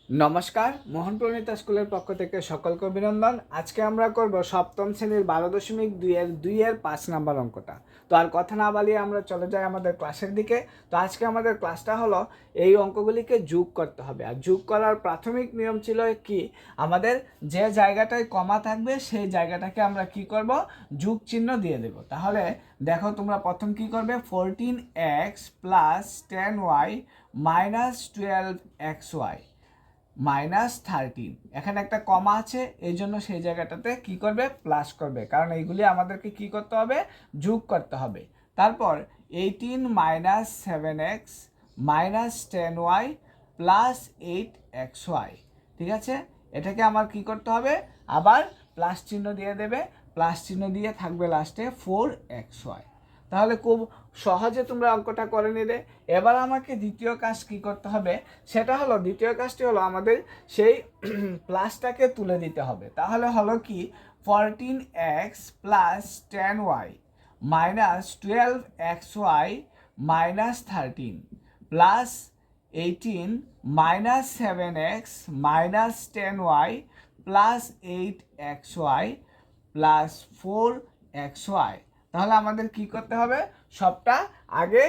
নমস্কার, মোহন প্রণীতা স্কুলের পক্ষ থেকে সকলকে অভিনন্দন। আজকে আমরা করব সপ্তম শ্রেণীর 12.2-এর 5 নাম্বার অঙ্কটা। তো আর কথা না বালিয়ে আমরা চলে যাই আমাদের ক্লাসের দিকে। তো আজকে আমাদের ক্লাসটা হলো এই অঙ্কগুলিকে যোগ করতে হবে। আর যোগ করার প্রাথমিক নিয়ম ছিল কি, আমাদের যে জায়গাটায় কমা থাকবে সেই জায়গাটাকে আমরা কি করব, যোগ চিহ্ন দিয়ে দেব। তাহলে দেখো তোমরা প্রথম কি করবে, 14x + 10y - 12xy -13, এখানে একটা কমা আছে, এই জন্য সেই জায়গাটাতে কি করবে, প্লাস করবে, কারণ এইগুলি আমাদেরকে কি করতে হবে, যোগ করতে হবে। তারপর 18 - 7x - 10y + 8xy, ঠিক আছে, এটাকে আমার কি করতে হবে, আবার প্লাস চিহ্ন দিয়ে দেবে, প্লাস চিহ্ন দিয়ে থাকবে লাস্টে 4xy। তাহলে খুব সহজে তোমরা অঙ্কটা করে নিলে। এবার আমাকে দ্বিতীয় কাজ কি করতে হবে, সেটা হলো, দ্বিতীয় কাজটি হলো আমাদের সেই প্লাসটাকে তুলে দিতে হবে। তাহলে হলো কি, 14x + 10y - 12xy - 13 plus 18 - 7x - 10y + 8xy + 4xy। তাহলে আমাদের কি করতে হবে, সবটা আগে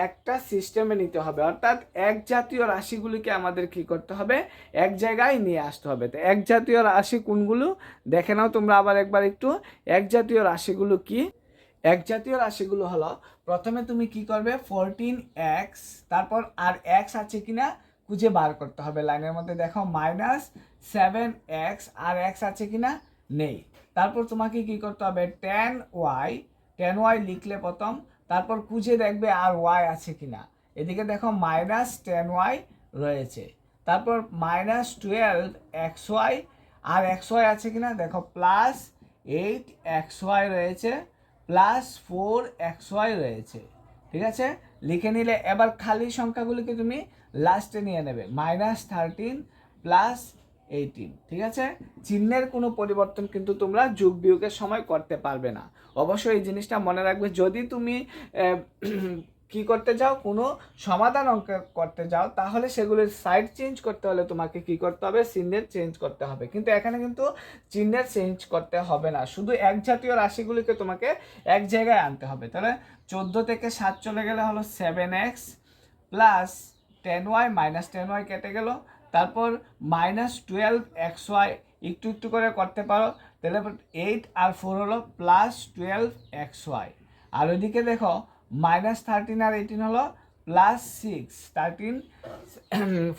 একটা সিস্টেমে নিতে হবে, অর্থাৎ এক জাতীয় রাশিগুলিকে আমাদের কি করতে হবে, এক জায়গায় নিয়ে আসতে হবে। তো এক জাতীয় রাশি কোনগুলো দেখে নাও তোমরা আবার একবার একটু। এক জাতীয় রাশিগুলো কি, এক জাতীয় রাশিগুলো হলো, প্রথমে তুমি কি করবে, 14x, তারপর আর x আছে কিনা খুঁজে বার করতে হবে। লাইনের মধ্যে দেখো -7x, আর x আছে কিনা, নেই। তারপর তোমাকে কি করতে হবে, 10y লিখলে প্রথম, তারপর খুঁজে দেখবে আর y আছে কিনা। এদিকে দেখো -10y রয়েছে, তারপর -12xy, আর xy আছে কিনা দেখো, +8xy রয়েছে, +4xy রয়েছে, ঠিক আছে, লিখে নিলে। এবার খালি সংখ্যাগুলিকে তুমি লাস্টে নিয়ে নেবে, -13 + 18, ঠিক আছে। চিহ্নের কোনো পরিবর্তন কিন্তু তোমরা যোগ বিয়োগের সময় করতে পারবে না। অবশ্যই এই জিনিসটা মনে রাখবে। যদি তুমি কি করতে যাও, কোনো সমাধান অঙ্ক করতে যাও, তাহলে সেগুলির সাইড চেঞ্জ করতে হলে তোমাকে কি করতে হবে, চিহ্নের চেঞ্জ করতে হবে। কিন্তু এখানে কিন্তু চিহ্নের চেঞ্জ করতে হবে না, শুধু এক জাতীয় রাশিগুলিকে তোমাকে এক জায়গায় আনতে হবে। তাহলে 14 থেকে 7 চলে গেলে হলো 7x + 10y - 10y কেটে গেল, তারপর -12xy একটু একটু করে করতে পারো, তাহলে 8 আর 4 হলো +12xy। আর ওইদিকে দেখো -13 আর 18 হলো +6, 13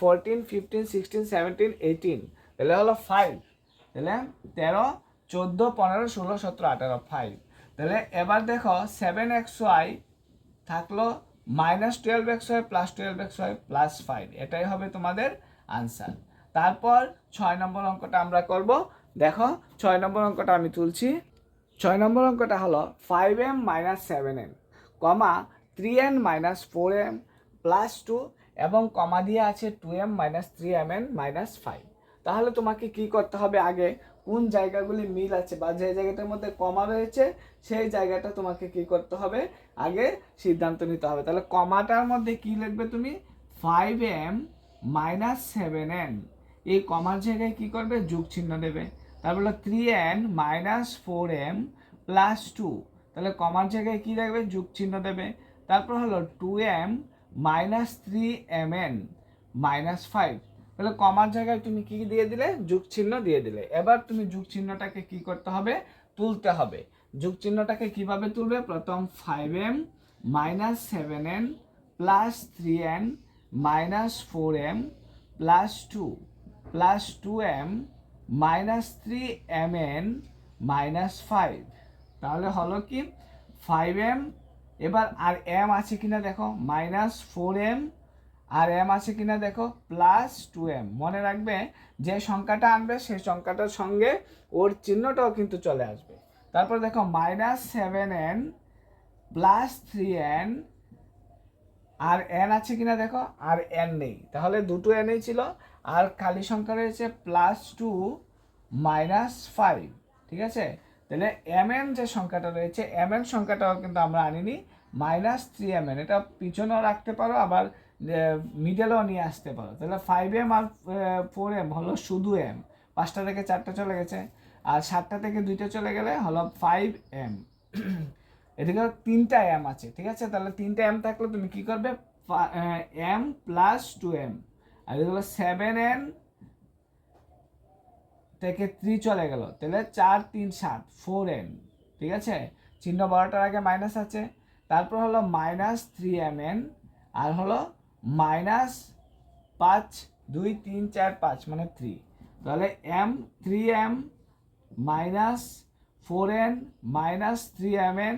14 15 16 17 18, তাহলে হলো 5, তাহলে 13 14 15 16 17 18 5। তাহলে এবার দেখো 7xy থাকলো -12xy + 12xy + 5, এটাই হবে তোমাদের আনসার। তারপর 6 নম্বর অঙ্কটা আমরা করব। দেখো 6 নম্বর অঙ্কটা আমি তুলছি। 6 নম্বর অঙ্কটা হলো 5m - 7m, 3n - 4m + 2, এবং কমা দিয়ে আছে 2m - 3mn - 5। তাহলে তোমাকে কি করতে হবে, আগে কোন জায়গাগুলি মিল আছে বা যে জায়গাটার মধ্যে কমা রয়েছে সেই জায়গাটা তোমাকে কি করতে হবে, আগে সিদ্ধান্ত নিতে হবে। তাহলে কমাটার মধ্যে কি লিখবে তুমি, 5m - 7n, এই কমার জায়গায় কি করবে, যোগ চিহ্ন দেবে। তারপর 3n - 4m + 2, তাহলে কমার জায়গায় কি রাখবে, যোগ চিহ্ন দেবে। তারপর হলো 2m - 3mn - 5, তাহলে কমার জায়গায় তুমি কি দিয়ে দিলে, যোগ চিহ্ন দিয়ে দিলে। এবার তুমি যোগ চিহ্নটাকে কি করতে হবে, তুলতে হবে। যোগ চিহ্নটাকে কিভাবে তুলবে, প্রথম 5m - 7n + 3n - 4m + 2 + 2m - 3mn - 5, তাহলে হলো কি 5m, এবার আর m আছে কিনা দেখো, -4m, আর m আছে কিনা দেখো, +2m। মনে রাখবে, যে সংখ্যাটা আনবে সেই সংখ্যাটার সঙ্গে ওর চিহ্নটাও কিন্তু চলে আসবে। তারপর দেখো -7n + 3n, আর n আছে কিনা দেখো, আর n নেই, তাহলে দুটো n ছিল, আর খালি সংখ্যা রয়েছে +2 - 5, ঠিক আছে। তাহলে mn যে সংখ্যাটা রয়েছে, mn সংখ্যাটাও কিন্তু আমরা আনিনি, -3mn, এটা পিছনেও রাখতে পারো, আবার মিডেলও নিয়ে আসতে পারো। তাহলে 5m আর 4m হলো শুধু m, 5টা থেকে 4টা চলে গেছে, আর 7টা থেকে 2টা চলে গেলে হলো 5m। এদিকে 3টা m আছে, ঠিক আছে? তাহলে 3টা m থাকলে তুমি কি করবে, m প্লাস 2m, আর এগুলো 7n থেকে 3 চলে গেল, তাহলে 4 3 7 4n, ঠিক আছে? চিহ্ন বড়টার আগে মাইনাস আছে, তারপর হলো -3mn, আর হলো -5 2 3 4 5 মানে 3, তাহলে m 3m -4n -3mn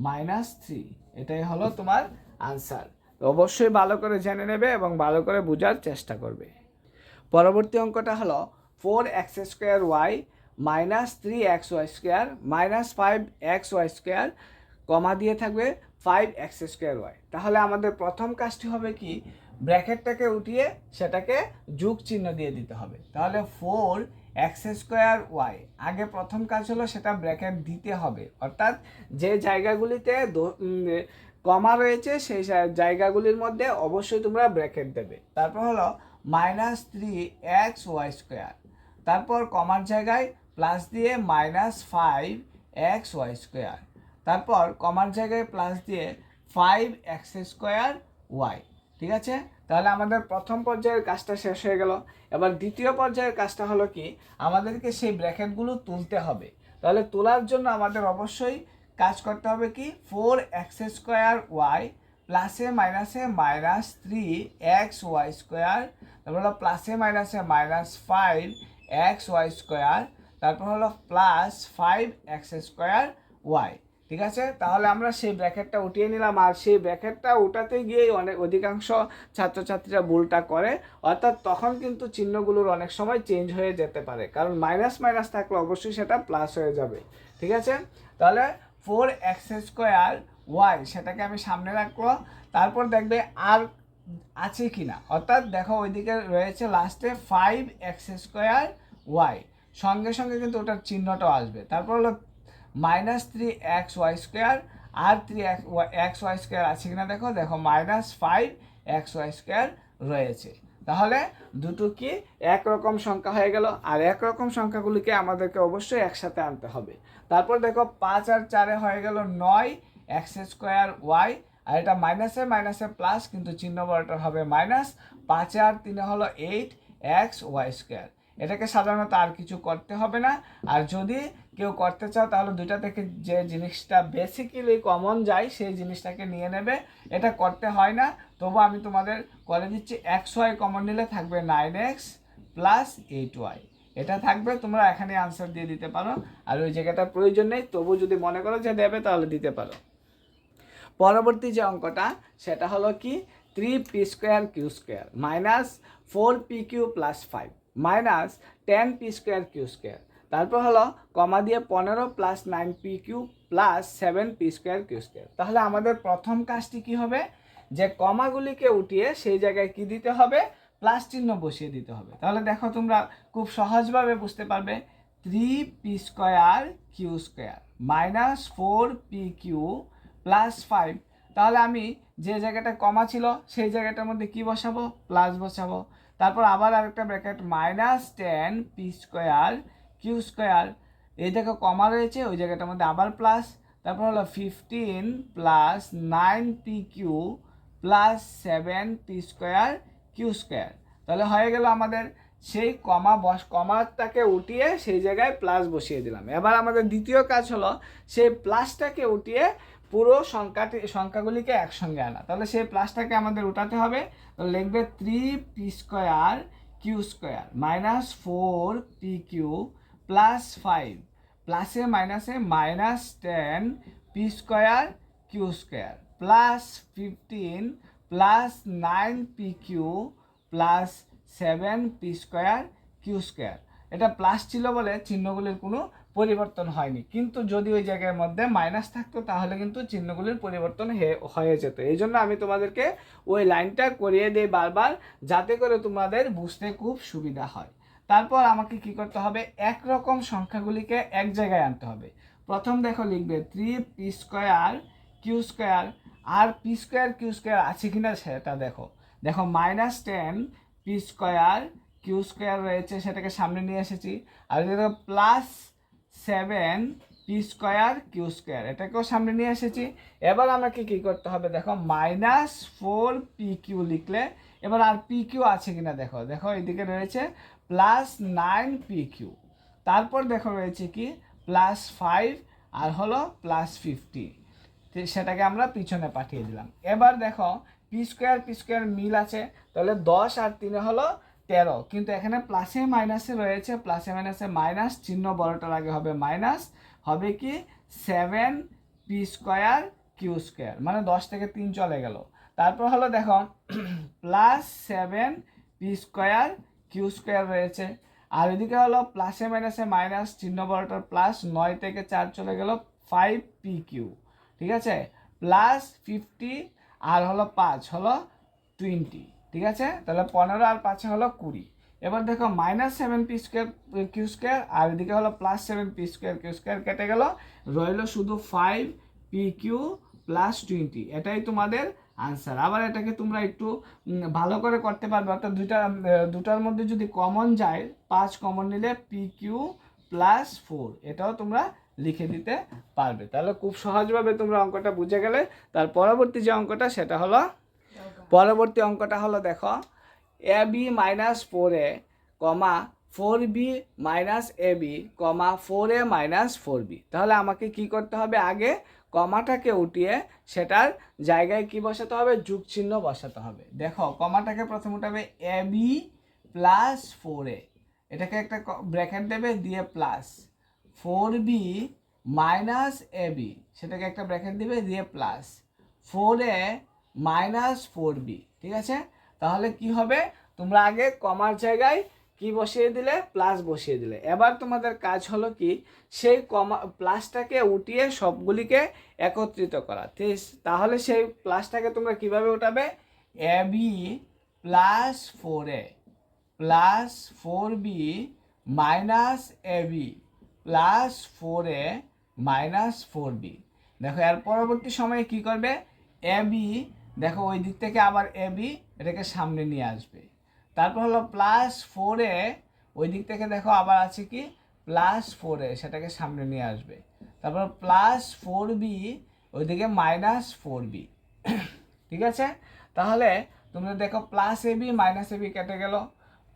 -3, এটাই হলো তোমার আনসার। তো অবশ্যই ভালো করে জেনে নেবে এবং ভালো করে বোঝার চেষ্টা করবে। পরবর্তী অঙ্কটা হলো 4x² -3xy² -5xy², কমা দিয়ে থাকবে 5x²y। তাহলে আমাদের প্রথম কাজটি হবে কি, ব্র্যাকেটটাকে উঠিয়ে সেটাকে যোগ চিহ্ন দিয়ে দিতে হবে। তাহলে 4x²y, আগে প্রথম কাজ হলো সেটা ব্র্যাকেট দিতে হবে, অর্থাৎ যে জায়গাগুলিতে কমা রয়েছে সেই জায়গাগুলির মধ্যে অবশ্যই তোমরা ব্র্যাকেট দেবে। তারপর হলো -3xy², তারপর কমার জায়গায় প্লাস দিয়ে -5xy², তারপর কমার জায়গায় প্লাস দিয়ে 5x²y, ঠিক আছে? তাহলে আমাদের প্রথম পর্যায়ের কাজটা শেষ হয়ে গেল। এবার দ্বিতীয় পর্যায়ের কাজটা হলো কি, আমাদেরকে সেই ব্র্যাকেটগুলো তুলতে হবে। তাহলে তোলার জন্য আমাদের অবশ্যই কাজ করতে হবে কি, 4x²y প্লাসে মাইনাসে -3xy², তারপর হলো প্লাসে মাইনাসে -5xy², তারপর হলো +5x²y, ঠিক আছে? তাহলে আমরা সেই ব্র্যাকেটটা উঠিয়ে নিলাম, আর সেই ব্র্যাকেটটা উঠাতে গিয়েই অধিকাংশ ছাত্রছাত্রীরা ভুলটা করে, অর্থাৎ তখন কিন্তু চিহ্নগুলোর অনেক সময় চেঞ্জ হয়ে যেতে পারে, কারণ মাইনাস মাইনাস থাকলে অবশ্যই সেটা প্লাস হয়ে যাবে, ঠিক আছে? তাহলে 4x²y সেটাকে আমি সামনে রাখবো, তারপর দেখবে আর আছে কিনা, অর্থাৎ দেখো ওইদিকে রয়েছে লাস্টে 5x²y, সঙ্গে সঙ্গে কিন্তু ওটার চিহ্নটাও আসবে। তারপর হলো -3xy², আর 3xy² আছে কিনা দেখো, দেখো -5xy² রয়েছে। তাহলে দুটো কি একরকম সংখ্যা হয়ে গেল, আর একরকম সংখ্যাগুলিকে আমাদেরকে অবশ্যই একসাথে আনতে হবে। তারপর দেখো 5 আর 4 হয়ে গেল 9x²y, আর এটা মাইনাসে মাইনাসে প্লাস, কিন্তু চিহ্ন বড়টার হবে মাইনাস। 5 আর 3 হলো 8xy²। এটাকে সাধারণত আর কিছু করতে হবে না, আর যদি কেউ করতে চাও তাহলে দুইটা থেকে যে জিনিসটা বেসিক্যালি কমন যায় সেই জিনিসটাকে নিয়ে নেবে, এটা করতে হয় না, তবু আমি তোমাদের করে দিচ্ছি। xy কমন নিলে থাকবে 9x + 8y, এটা থাকবে, তোমরা এখানে আনসার দিয়ে দিতে পারো, আর ওই জায়গাটা প্রয়োজন নেই, তবু যদি মনে করো যে দেবে তাহলে দিতে পারো। পরবর্তী যে অঙ্কটা সেটা হলো কি, 3p²q² -4pq + 5 -10p²q², তারপর হলো কমা দিয়ে 15 + 9pq + 7p²q²। তাহলে আমাদের প্রথম কাজটি কি হবে, যে কমাগুলিকে উঠিয়ে সেই জায়গায় কি দিতে হবে, প্লাস চিহ্ন বসিয়ে দিতে হবে। তাহলে দেখো তোমরা খুব সহজভাবে বুঝতে পারবে, 3p²q² -4pq + 5, তাহলে আমি যে জায়গাটা কমা ছিল সেই জায়গাটার মধ্যে কি বসাবো, প্লাস বসাবো। তারপর আবার আরেকটা ব্র্যাকেট -10p²q², এই জায়গায় কমা রয়েছে ওই জায়গাটার মধ্যে আবার প্লাস, তারপর হলো 15 + 9pq + 7p²q²। তাহলে হয়ে গেল আমাদের সেই কমাটাকে উঠিয়ে সেই জায়গায় প্লাস বসিয়ে দিলাম। এবার আমাদের দ্বিতীয় কাজ হলো সেই প্লাসটাকে উঠিয়ে পুরো সংখ্যাগুলিকে একসঙ্গে আনা। তাহলে সেই প্লাসটাকে আমাদের উঠাতে হবে, তো লিখবে 3p²q² -4pq + 5 প্লাসে মাইনাসে -10p²q² + 15 + 9pq + 7p²q²। এটা প্লাস ছিল বলে চিহ্নগুলির কোনো পরিবর্তন হয়নি, কিন্তু যদি ওই জায়গার মধ্যে মাইনাস থাকতো তাহলে কিন্তু চিহ্নগুলির পরিবর্তন হয়ে যেত। এই জন্য আমি তোমাদেরকে ওই লাইনটা করিয়ে দিই বারবার, যাতে করে তোমাদের বুঝতে খুব সুবিধা হয়। তারপর আমাকে কি করতে হবে, একরকম সংখ্যাগুলিকে এক জায়গায় আনতে হবে। প্রথম দেখো লিখবে 3p²q², আর পি স্কোয়ার কিউ স্কোয়ার আছে কিনা সেটা দেখো। দেখো -10 পি স্কোয়ার কিউ স্কোয়ার রয়েছে, সেটাকে সামনে নিয়ে এসেছি। আর দেখো +7 পি স্কোয়ার কিউ স্কোয়ার, এটাকেও সামনে নিয়ে এসেছি। এবার আমাকে কি করতে হবে দেখো, -4 পি কিউ লিখলে এবার আর পি কিউ আছে কিনা দেখো। দেখো এইদিকে রয়েছে +9 পি কিউ, তারপর দেখো রয়েছে কি +5 আর হলো +50, সেটাকে আমরা পিছনে পাঠিয়ে দিলাম। এবার দেখো পি স্কোয়ার মিল আছে, তাহলে 10 আর 3 হলো 13, কিন্তু এখানে প্লাসে মাইনাসে রয়েছে, প্লাসে মাইনাসে মাইনাস চিহ্ন বড়টার আগে হবে মাইনাস, হবে কি 7 পি স্কোয়ার কিউ স্কোয়ার, মানে 10 থেকে 3 চলে গেল। তারপর হলো দেখো +7 পি স্কোয়ার কিউ স্কোয়ার রয়েছে, আর এদিকে হলো প্লাসে মাইনাসে মাইনাস চিহ্ন বড়টার প্লাস, 9 থেকে 4 চলে গেল 5 পি কিউ, ঠিক আছে, +50 আর হলো 5 হলো 20, ঠিক আছে, তাহলে 15 আর 5 হলো 20। এবার দেখো -7 পি স্কোয়ার কিউ স্কোয়ার আর এদিকে হলো +7 পি স্কোয়ার কিউ স্কোয়ার কেটে গেল, রইল শুধু 5 পি কিউ +20, এটাই তোমাদের আনসার। আবার এটাকে তোমরা একটু ভালো করে করতে পারবে, অর্থাৎ দুটার মধ্যে যদি কমন যায়, 5 কমন নিলে পি কিউ +4, এটাও তোমরা লিখে দিতে পারবে। তাহলে খুব সহজভাবে তোমরা অঙ্কটা বুঝে গেলে। তার পরবর্তী যে অঙ্কটা সেটা হলো, পরবর্তী অঙ্কটা হলো দেখো ab -4a, 4b ab, 4a -4b। তাহলে আমাকে কি করতে হবে, আগে কমাটাকে উঠিয়ে সেটার জায়গায় কি বসাতে হবে, যোগ চিহ্ন বসাতে হবে। দেখো কমাটাকে প্রথমে উঠাবে ab +4a, এটাকে একটা ব্র্যাকেট দেবে দিয়ে প্লাস 4b ab, সেটাকে একটা ব্র্যাকেট দিবে দিয়ে প্লাস 4a -4b, ঠিক আছে। তাহলে কি হবে, তোমরা আগে কমার জায়গায় কি বসিয়ে দিলে, প্লাস বসিয়ে দিলে। এবার তোমাদের কাজ হলো কি, সেই কমা প্লাসটাকে উঠিয়ে সবগুলিকে একত্রিত করা। তাহলে সেই প্লাসটাকে তোমরা কিভাবে উঠাবে, ab +4a +4b ab +4a -4b। দেখো এর পরবর্তী সময়ে কি করবে, ab, দেখো ওই দিক থেকে আবার ab এটাকে সামনে নিয়ে আসবে। তারপর হলো +4a, ওই দিক থেকে দেখো আবার আছে কি +4a, সেটাকে সামনে নিয়ে আসবে। তারপর +4b, ওইদিকে -4b, ঠিক আছে। তাহলে তোমরা দেখো +ab -ab কেটে গেল,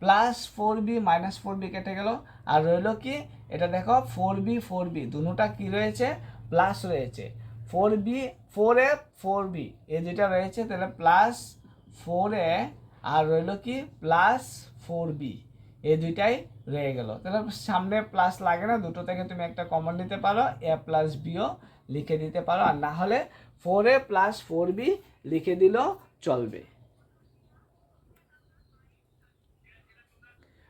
+4b -4b কেটে গেল, আর রইল কি, এটা দেখো 4b দুটোটা কি রয়েছে, প্লাস রয়েছে, 4b 4a 4b এই যেটা রয়েছে, তাহলে +4a আর রইল কি +4b, এই দুইটাই রয়ে গেল। তাহলে সামনে প্লাস লাগে না, দুটো থেকে তুমি একটা কমন নিতে পারো, a + bও লিখে দিতে পারো, আর না হলে 4a +4b লিখে দিলেও চলবে।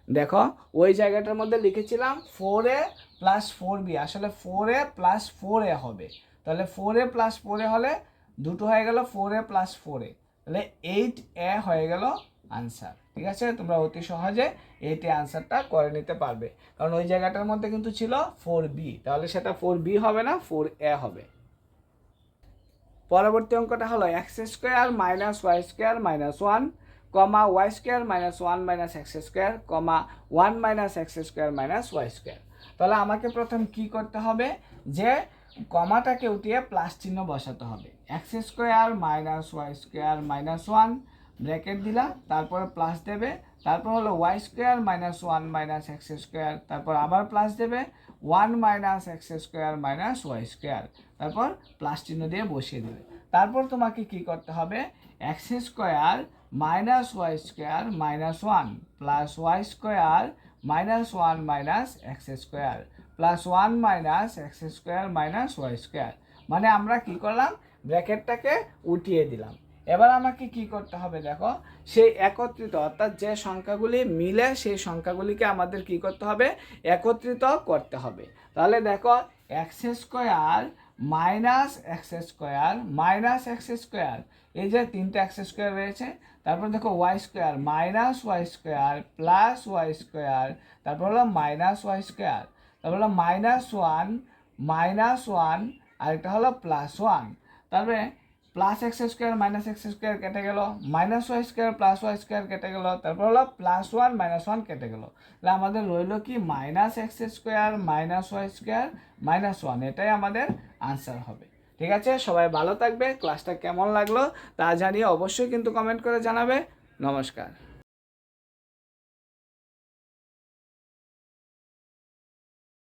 দেখো ওই জায়গাটার মধ্যে লিখেছিলাম 4a +4b, আসলে 4a +4a হবে, তাহলে 4a +4a হলে দুটো হয়ে গেল 4a +4a, তাহলে 8a হয়ে গেল আনসার, ঠিক আছে। তোমরা অতি সহজে 8a আনসারটা করে নিতে পারবে, কারণ ওই জায়গাটার মধ্যে কিন্তু ছিল 4b, তাহলে সেটা 4b হবে না, 4a হবে। পরবর্তী অঙ্কটা হলো x² - y² - 1, y² - 1 - x², 1 - x² - y²। তাহলে আমাকে প্রথম কি করতে হবে, যে কমাটাকে উঠিয়ে প্লাস চিহ্ন বসাতে হবে। x² - y² - 1 ব্র্যাকেট দিলা, তারপরে প্লাস দেবে, তারপর হলো y² - 1 - x², তারপর আবার প্লাস দেবে 1 - x² - y², তারপর প্লাস চিহ্ন দিয়ে বসিয়ে দেবে। তারপর তোমাকে কি করতে হবে, x² - y² - 1 + y² - 1 - x² +1 - x² - y², মানে আমরা কি করলাম, ব্র্যাকেটটাকে উঠিয়ে দিলাম। এবার আমাকে কি করতে হবে, দেখো সেই একত্রিত, অর্থাৎ যে সংখ্যাগুলি মিলে সেই সংখ্যাগুলিকে আমাদের কি করতে হবে, একত্রিত করতে হবে। তাহলে দেখো x² - x² এই যে তিনটে x² রয়েছে, তারপর দেখো y² - y² +y², তারপর হলো -y², তারপর হলো -1 -1 আর একটা হলো +1, তারপরে plus X square minus X square কেটে গেল, minus Y square plus Y square কেটে গেল, তারপর হলো প্লাস ওয়ান মাইনাস ওয়ান কেটে গেল। তাহলে আমাদের রইল কি minus X square minus Y square minus one, এটাই আমাদের আনসার হবে। ঠিক আছে, সবাই ভালো থাকবে। ক্লাসটা কেমন লাগলো তা জানিয়ে অবশ্যই কিন্তু কমেন্ট করে জানাবে। নমস্কার।